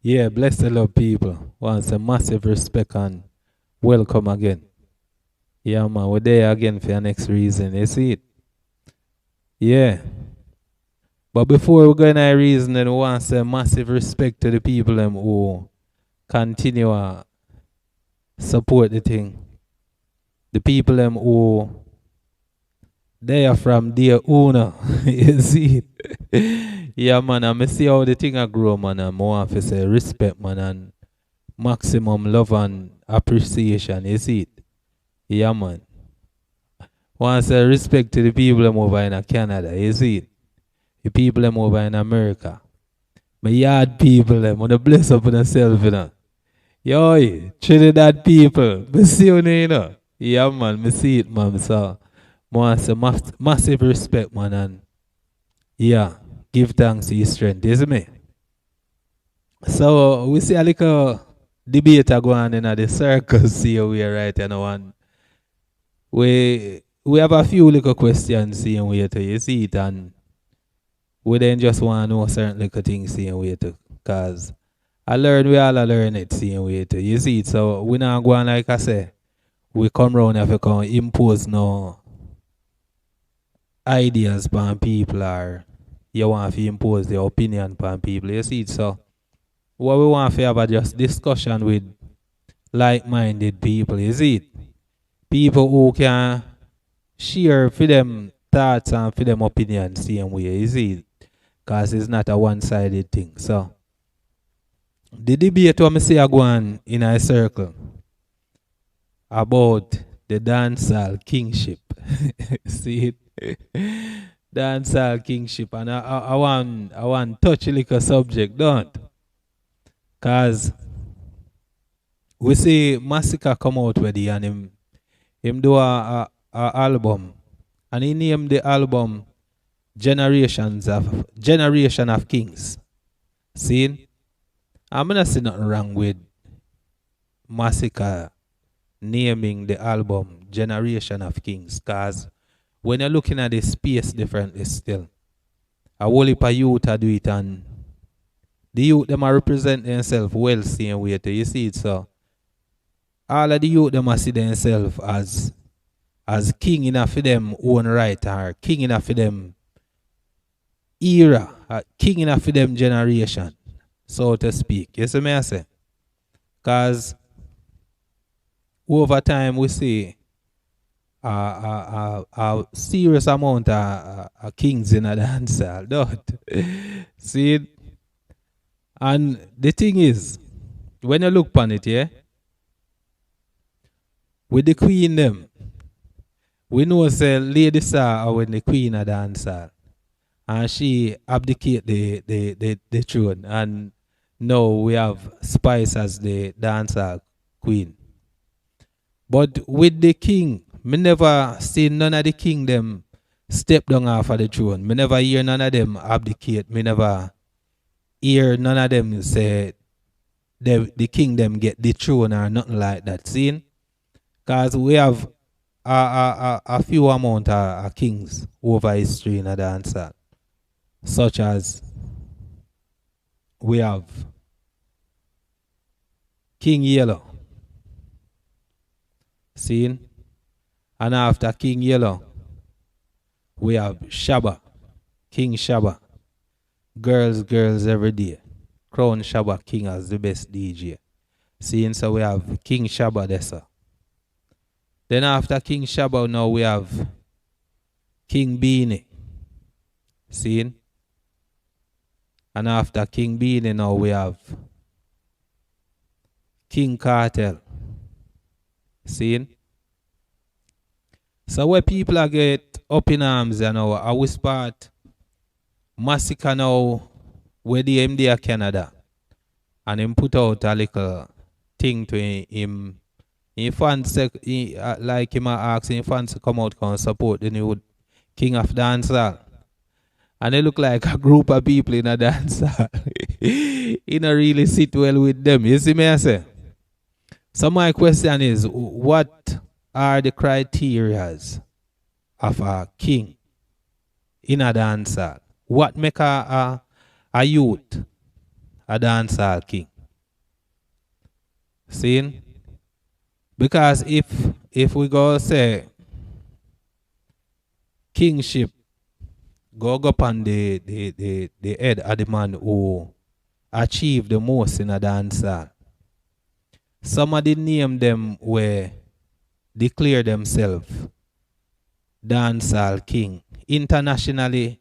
Yeah, bless the Lord, people. Once a massive respect and welcome again. Yeah, man, we're there again for your next reason. You see it? Yeah. But before we go in our reason, then we want to say massive respect to the people them who continue to support the thing. The people them who they are from their owner. You see it? Yeah, man, I see how the thing a grow, man, and I want to say respect, man, and maximum love and appreciation. You see it? Yeah, man. Want to say respect to the people them over in Canada, you see it? The people them over in America. My yard people them, want to bless up on themselves, you know. Yo, Trinidad people, me see you know. Yeah, man, me see it, man. So, I want to say massive respect, man, and yeah, give thanks to your strength, you see me? So, we see a little debate going on in the circles here, we are right, you know, and we have a few little questions seeing where to you see it, and we then just want to know certain little things seeing where to, cause I learn we all learn it seeing where to you see it. So we not going like I say, we come round if we can impose no ideas upon people or you want to impose the opinion upon people. You see it. So what we want to have a just discussion with like-minded people. You see it. People who can share for them thoughts and for them opinions same way, you see, because it's not a one-sided thing. So the debate what I say I go on in a circle about the dancehall kingship. See it? Dancehall kingship. And I want touch a little subject, don't? Cause we see Massacre come out with the and him do a album. And he named the album Generation of Kings. See? I'm not see nothing wrong with Massacre naming the album Generation of Kings. Cause when you're looking at the space differently still, a whole heap of youth are do it and the youth them are represent themselves well same way too. You see it, so all of the youth them are see themselves as king enough for them own right or king enough for them era, king enough for them generation, so to speak. You see me I say? Because over time we see a serious amount of kings in a dancehall, don't see it? And the thing is, when you look upon it, yeah, with the queen them, we know say Lady Star when the queen of dancehall. And she abdicate the throne. And now we have Spice as the dancehall queen. But with the king, me never see none of the king them step down off of the throne. Me never hear none of them abdicate. Me never hear none of them say the king them get the throne or nothing like that. See? Because we have a few amount of kings over history in a dancehall. Such as we have King Yellow. See? And after King Yellow, we have Shaba. King Shaba. Girls every day. Crown Shaba King as the best DJ. See? So we have King Shaba there, sir. Then after King Shaba, now we have King Beanie. See? And after King Beanie, now we have King Cartel. See? So where people are get up in arms, you know, I will start Massacre now where the MD Canada. And him put out a little thing to him. He fans like him asking fans to come out and support the new King of Dancehall. And they look like a group of people in a dancehall. He not really sit well with them. You see me I say? So my question is, what are the criterias of a king in a dancehall? What make a youth a dancehall king? See? Because if we go say kingship go up on the head of the man who achieved the most in a dancehall. Some of the name them were declare themselves dancehall king. Internationally,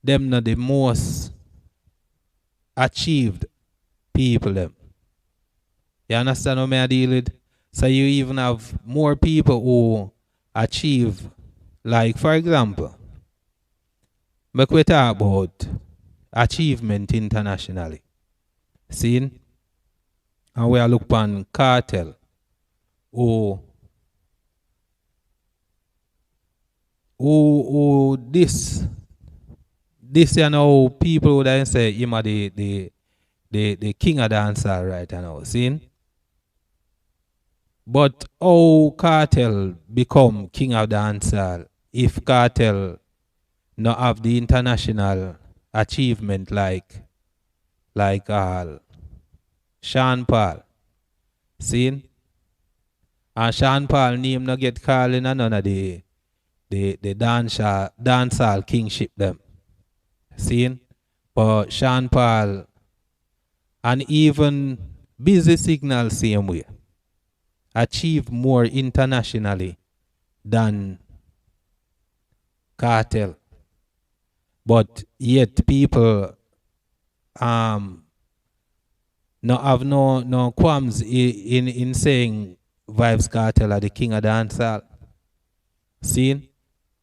them not the most achieved people them. You understand what I deal with? So you even have more people who achieve, like for example, make we talk about achievement internationally. See? And we are look upon cartel who this you know people would say him are the king of dancer right now, see? But how cartel become king of dancer if cartel not have the international achievement like Sean Paul, see? And Sean Paul name not get called in none of the dancehall kingship them. See? But Sean Paul and even Busy Signal same way achieve more internationally than cartel. But yet people no have no qualms in saying Vibes Cartel are the king of dancehall. See?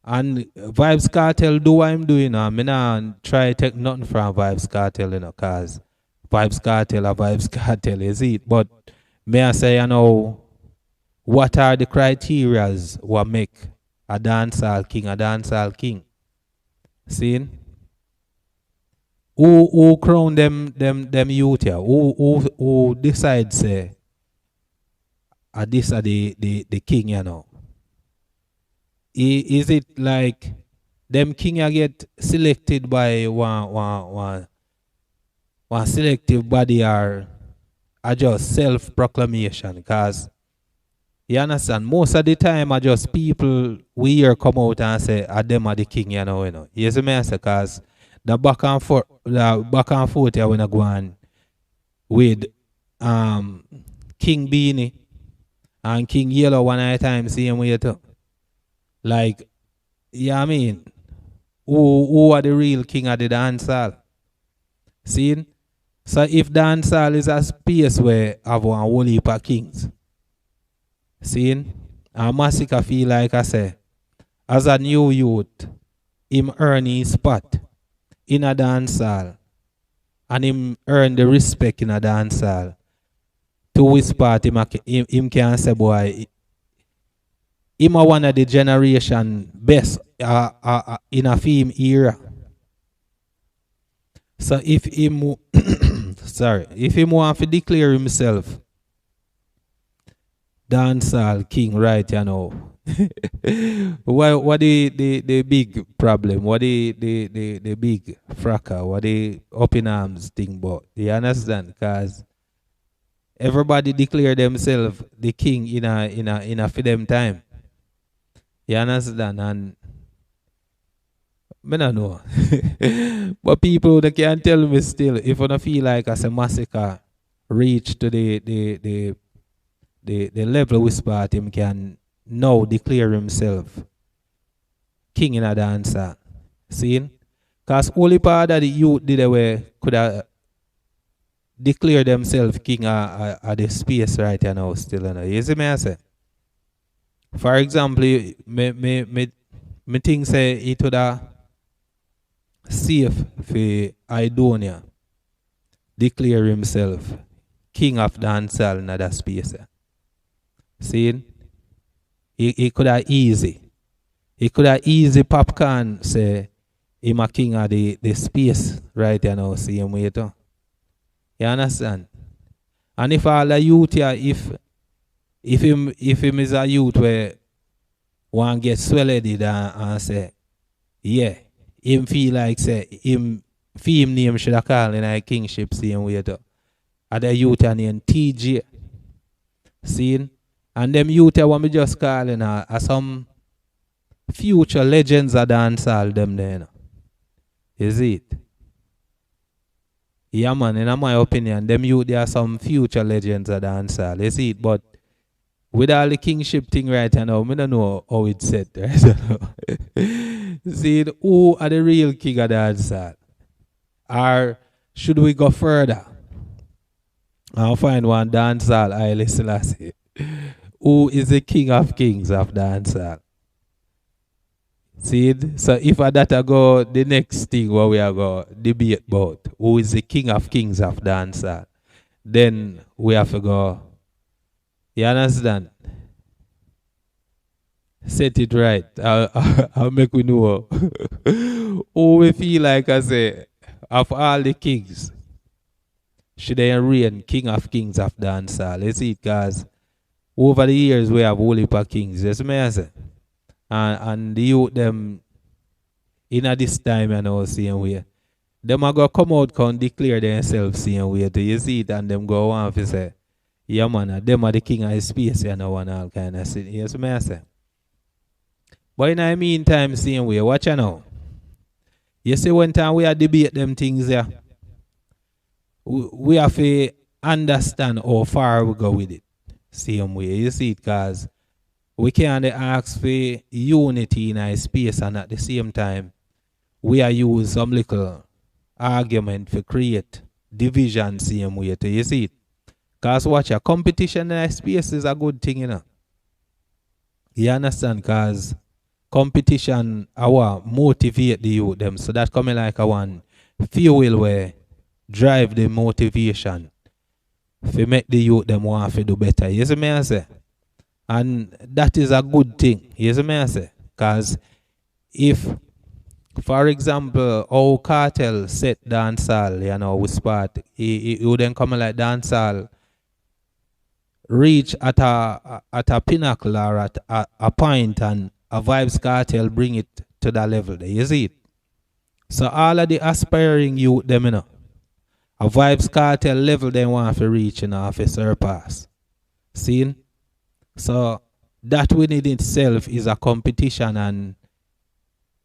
And Vibes Cartel do what I'm doing now. I not try to take nothing from Vibes Cartel, you know, cause Vibes Cartel are Vibes Cartel, is it? But may I say, you know, what are the criterias what make a dancehall king? See? Who crown them youth here? Who decides say this are the king, you know? Is it like them king get selected by one selective body or just self-proclamation? Because you understand, most of the time are just people we hear come out and say them are the king, you know. You see me I say, because the back and forth here when I go on with King Beanie and King Yellow one at a time, same way too. Like, yeah, I mean, who are the real king of the dancehall? See? So if dancehall is a space where have one whole heap of kings, see? And Massacre feel like I say, as a new youth, him earn his spot in a dancehall and him earn the respect in a dancehall. To his part, him can say, boy, him a one of the generation best in a film era. So if him if him want to declare himself dancehall king right you know, what the big problem? What the big fracas? What the up in arms thing? But you understand? Because everybody declare themselves the king in a for them time. You understand? And I don't know. But people they can tell me still, if I don't feel like as a massacre reach to the level with part him can now declare himself king in a dancer. See? Because only part of the youth did away could have declare themselves king of the space right now still. You know. You see me I say? For example, me think say it would have safe for Idonia declare himself king of dancehall in that space. See? He could have easy. He could have easy popcorn say him a king of the space right now, see him way too. You understand? And if all the youth here, if him is a youth where one get swelled and say, yeah, him feel like say him name should have called in a kingship same way too. Other youth are named TJ. Seen? And them youth what me just calling are some future legends of dancehall them there. You know. Is it? Yeah man, in my opinion, them youth they are some future legends of dancehall. Is it? But with all the kingship thing right now, I don't know how it's set. Right? See, who are the real king of dancehall? Or should we go further? I'll find one dancehall, Haile Selassie. Who is the king of kings of dancehall? See, so if I that I go the next thing where we are go debate about who is the king of kings of dancehall, then we have to go. You understand? Set it right. I'll make we know who we feel like I say of all the kings should they reign king of kings of dancehall. Let's see it, guys. Over the years we have holy kings. Yes, may I say? And the youth them in a this time and all same way. Them are gonna come out and declare themselves same way. Do you see it? And them go on to say, yeah man, them are the king of the space and all kind of thing. Yes, may I say? But in the meantime, same way, watch you now. You see one time we are debate them things there. We have to understand how far we go with it. Same way. You see it, because we can't ask for unity in our space and at the same time we are use some little argument to create division same way. Do you see it? Because watch a competition in our space is a good thing, you know. You understand? Because competition our motivate the youth them. So that coming like a one fuel where drive the motivation to make the youth them want to do better. You see me I say? And that is a good thing. You see me I say? Because if, for example, our cartel set dancehall, you know, we spot, it would then come like dancehall reach at a pinnacle or at a point and a vibes cartel bring it to that level there. You see it? So all of the aspiring youth them, you know, a vibes cartel level they want to reach, you know, to surpass. See? So that within itself is a competition, and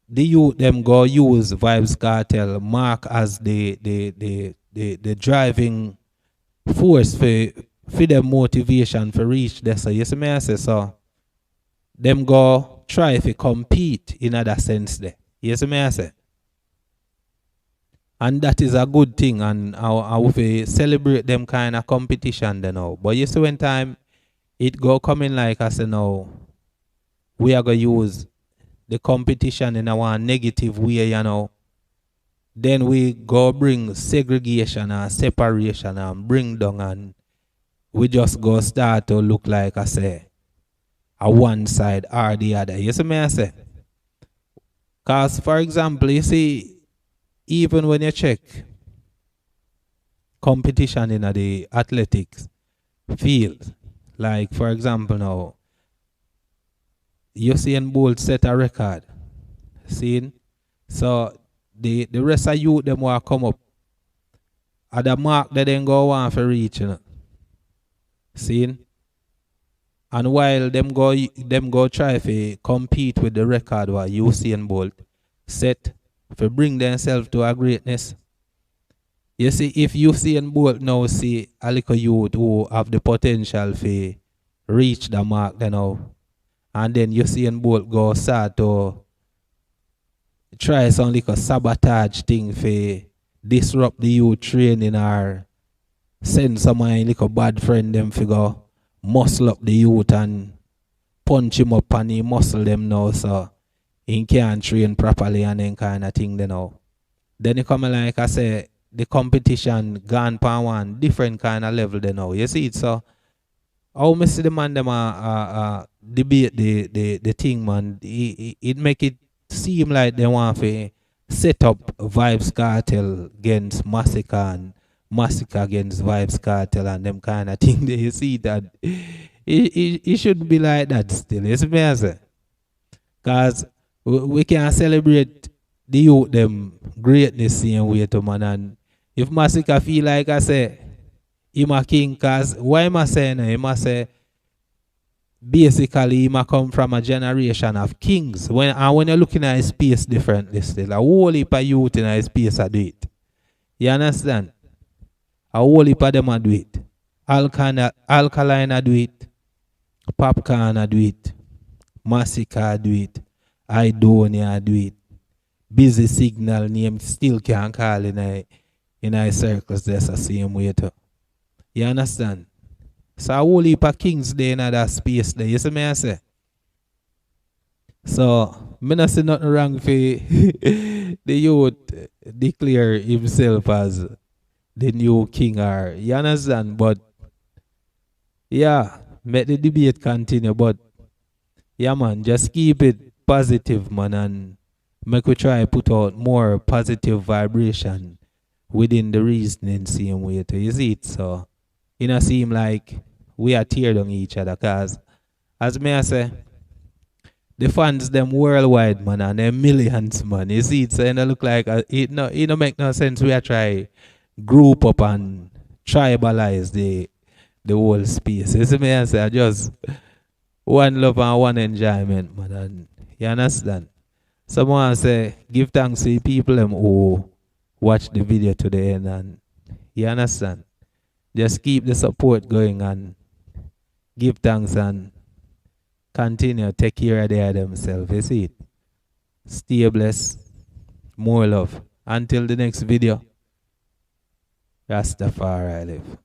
the youth them go use vibes cartel mark as the driving force for their motivation for reach there. So you see me I say, so them go try to compete in other sense there. You see me I say? And that is a good thing, and I will celebrate them kind of competition then now. But you see when time it go coming like I say now, we are going to use the competition in a negative way, you know. Then we go bring segregation and separation and bring down, and we just go start to look like I say a one side or the other. You see me I say? Because for example, you see, even when you check competition in the athletics field, like for example now, Usain Bolt set a record. See? So the rest of you them will come up at the mark that they go on for reach, you know. See? And while them go try to compete with the record what Usain Bolt set to bring themselves to a greatness. You see, if Usain Bolt now see a little youth who have the potential to reach the mark, you know, and then Usain Bolt go start to try some little sabotage thing for disrupt the youth training or send some little bad friend them figure muscle up the youth and punch him up and he muscle them now so he can't train properly and then kind of thing they know. Then it come like I say the competition gone pan one different kind of level they know. You see it, so how me see the man them debate the thing, man, it make it seem like they want to set up Vibes Cartel against Massacre and Massacre against Vibes Cartel and them kind of thing. You see that it shouldn't be like that still. You see me I say? Because we can celebrate the youth them greatness in way to man, and if Massacre feel like I say him a king, cause why am I saying that? He must say basically he might come from a generation of kings. When you're looking at his space differently still, a whole heap of youth in his space I do it. You understand? A whole heap of them a do it. Alkaline a do it. Popcorn a do it. Massacre a do it. Idonia a do it. Busy signal name still can call in a circles that's the same way too. You understand? So a whole heap of kings there in that space there. You see me I say? So me not see nothing wrong for the youth declare himself as the new king or you understand? But yeah, make the debate continue. But yeah man, just keep it positive man and make we try put out more positive vibration within the reasoning same way to you see it. So it not seem like we are tear down each other cause as me I say the fans them worldwide man and them millions man. You see it so it don't look like it no make no sense we are try group up and tribalize the whole space. You see me I say just one love and one enjoyment man and you understand? Someone say give thanks to the people them who watch the video to the end and you understand? Just keep the support going and give thanks and continue take care of themselves. You see it? Stay blessed. More love. Until the next video. Rastafari live.